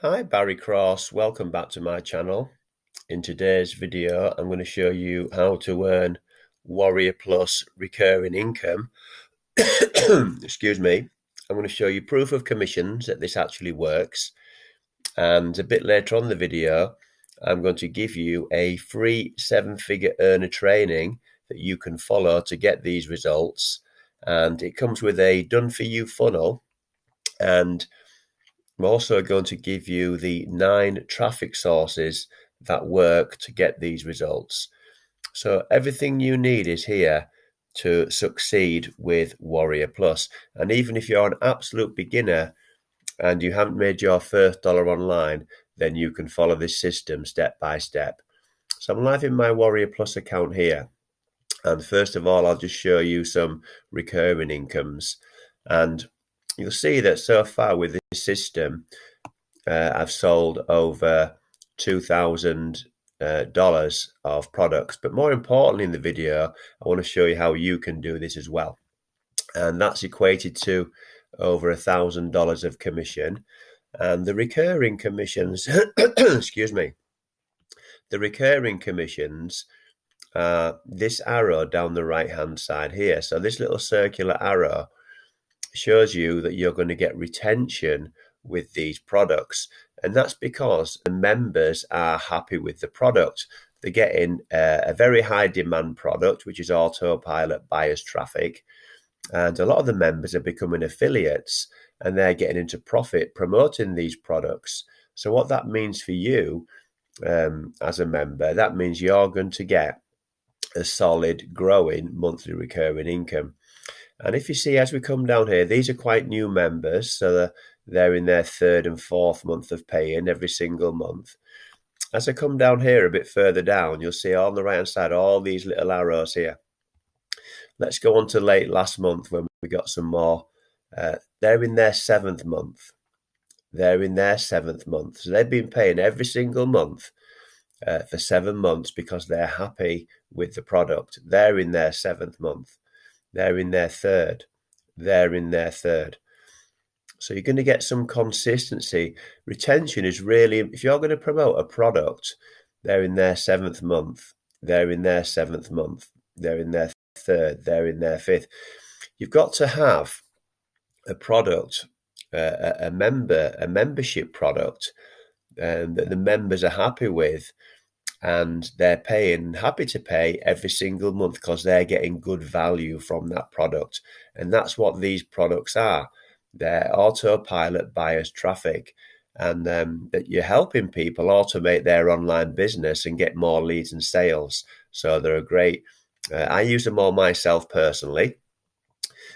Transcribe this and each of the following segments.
Hi, Barry Cross. Welcome back to my channel. In today's video, I'm going to show you how to earn Warrior Plus recurring income. Excuse me. I'm going to show you proof of commissions that this actually works. And a bit later on in the video, I'm going to give you a free 7-figure earner training that you can follow to get these results. And it comes with a done-for-you funnel. And I'm also going to give you the 9 traffic sources that work to get these results. So everything you need is here to succeed with Warrior Plus. And even if you're an absolute beginner and you haven't made your first dollar online, then you can follow this system step by step. So I'm live in my Warrior Plus account here. And first of all, I'll just show you some recurring incomes. And you'll see that so far with this system, I've sold over $2,000 of products. But more importantly in the video, I want to show you how you can do this as well. And that's equated to over $1,000 of commission. And the recurring commissions, excuse me, the recurring commissions, this arrow down the right hand side here. So this little circular arrow shows you that you're going to get retention with these products, and that's because the members are happy with the product. They're getting a very high demand product, which is autopilot buyers traffic, and a lot of the members are becoming affiliates and they're getting into profit promoting these products. So what that means for you as a member, that means you're going to get a solid growing monthly recurring income. And if you see, as we come down here, these are quite new members, so they're in their 3rd and 4th month of paying every single month. As I come down here a bit further down, you'll see on the right hand side all these little arrows here. Let's go on to late last month when we got some more. They're in their 7th month. They're in their 7th month. So they've been paying every single month for 7 months because they're happy with the product. They're in their 7th month. They're in their 3rd. They're in their 3rd. So you're going to get some consistency. Retention is really, if you're going to promote a product, they're in their 7th month. They're in their 7th month. They're in their 3rd. They're in their 5th. You've got to have a product, a membership product that the members are happy with. And they're happy to pay every single month because they're getting good value from that product. And that's what these products are. They're autopilot buyers traffic, and that you're helping people automate their online business and get more leads and sales. So they're a great, I use them all myself personally.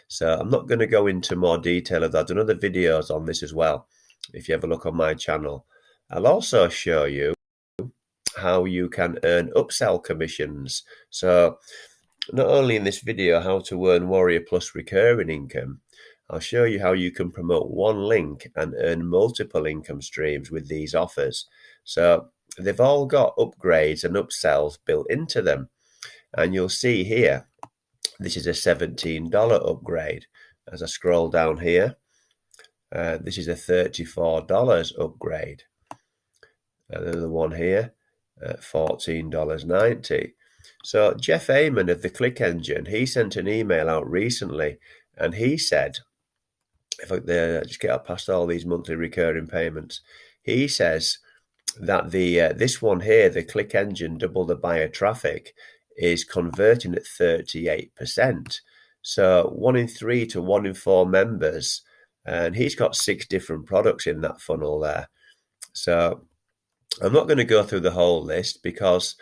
So I'm not going to go into more detail of that. I've done other videos on this as well, if you ever look on my channel. I'll also show you how you can earn upsell commissions. So not only in this video how to earn Warrior Plus recurring income, I'll show you how you can promote one link and earn multiple income streams with these offers. So they've all got upgrades and upsells built into them. And you'll see here, this is a $17 upgrade. As I scroll down here, this is a $34 upgrade. Another one here, $14.90. So Jeff Amon of the Click engine, he sent an email out recently, and he said, if I just get up past all these monthly recurring payments, he says that this one here, the Click engine double the buyer traffic, is converting at 38%. So 1 in 3 to 1 in 4 members, and he's got 6 different products in that funnel there. So I'm not going to go through the whole list because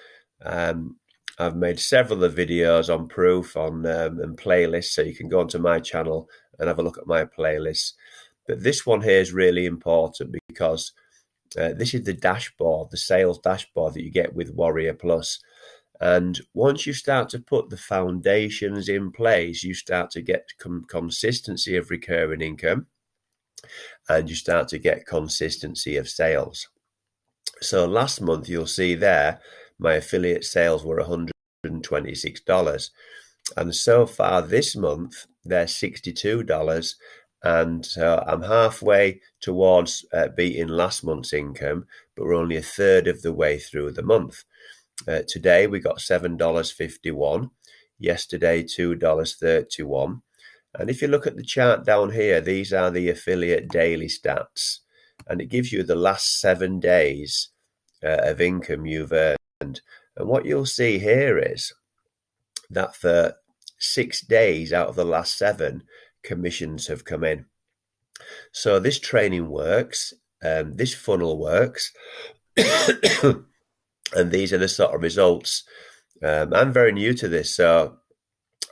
I've made several of videos on proof and playlists, so you can go onto my channel and have a look at my playlists. But this one here is really important because this is the dashboard, the sales dashboard that you get with Warrior Plus. And once you start to put the foundations in place, you start to get consistency of recurring income, and you start to get consistency of sales. So last month, you'll see there, my affiliate sales were $126. And so far this month, they're $62. And so I'm halfway towards beating last month's income, but we're only a third of the way through the month. Today we got $7.51. Yesterday, $2.31. And if you look at the chart down here, these are the affiliate daily stats. And it gives you the last 7 days of income you've earned. And what you'll see here is that for 6 days out of the last 7, commissions have come in. So this training works, this funnel works, and these are the sort of results. I'm very new to this, so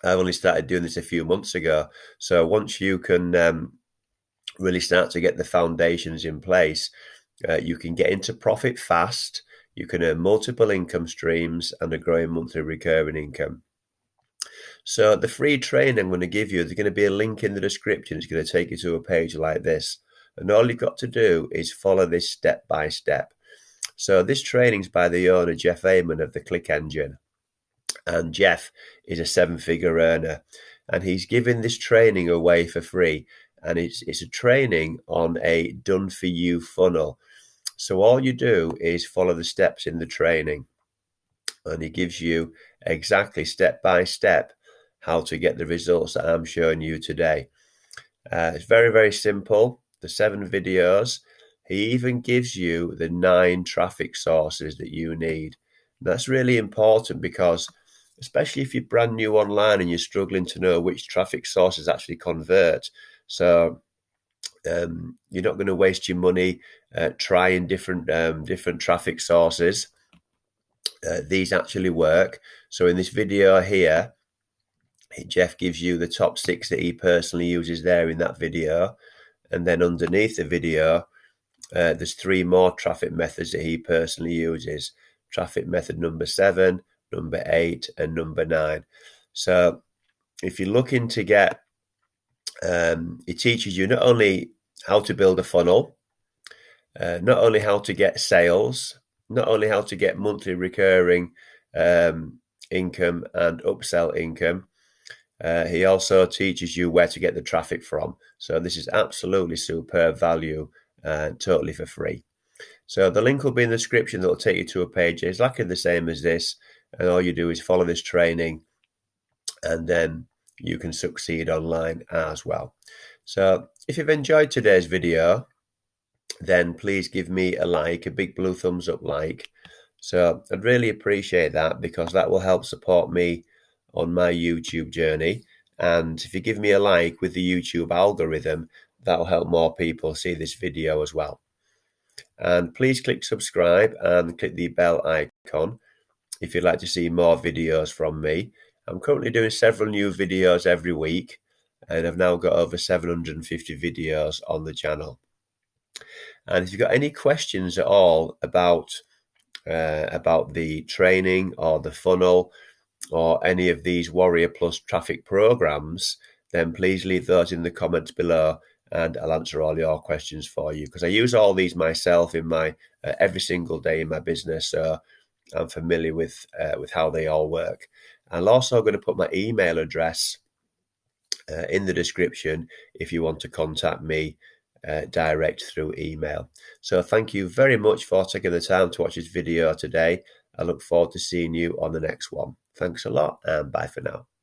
I've only started doing this a few months ago. So once you can really start to get the foundations in place, you can get into profit fast, you can earn multiple income streams and a growing monthly recurring income. So the free training I'm going to give you, there's going to be a link in the description. It's going to take you to a page like this. And all you've got to do is follow this step by step. So this training's by the owner, Jeff Amon of the Clix engine. And Jeff is a 7-figure earner. And he's giving this training away for free. And it's a training on a done-for-you funnel. So all you do is follow the steps in the training. And he gives you exactly step by step how to get the results that I'm showing you today. It's very, very simple. The 7 videos. He even gives you the 9 traffic sources that you need. And that's really important because, especially if you're brand new online and you're struggling to know which traffic sources actually convert. So you're not going to waste your money trying different traffic sources. These actually work. So in this video here, Jeff gives you the top 6 that he personally uses there in that video. And then underneath the video, there's 3 more traffic methods that he personally uses. Traffic method number 7, number 8, and number 9. So if you're looking to get, it teaches you not only how to build a funnel, not only how to get sales, not only how to get monthly recurring income and upsell income, he also teaches you where to get the traffic from. So this is absolutely superb value and totally for free. So the link will be in the description that will take you to a page exactly the same as this. And all you do is follow this training and then you can succeed online as well. So if you've enjoyed today's video, then please give me a like, a big blue thumbs up like. So I'd really appreciate that because that will help support me on my YouTube journey. And if you give me a like with the YouTube algorithm, that'll help more people see this video as well. And please click subscribe and click the bell icon if you'd like to see more videos from me. I'm currently doing several new videos every week, and I've now got over 750 videos on the channel. And if you've got any questions at all about the training or the funnel or any of these WarriorPlus traffic programs, then please leave those in the comments below and I'll answer all your questions for you, because I use all these myself in my every single day in my business, so I'm familiar with how they all work. I'm also going to put my email address in the description if you want to contact me direct through email. So thank you very much for taking the time to watch this video today. I look forward to seeing you on the next one. Thanks a lot and bye for now.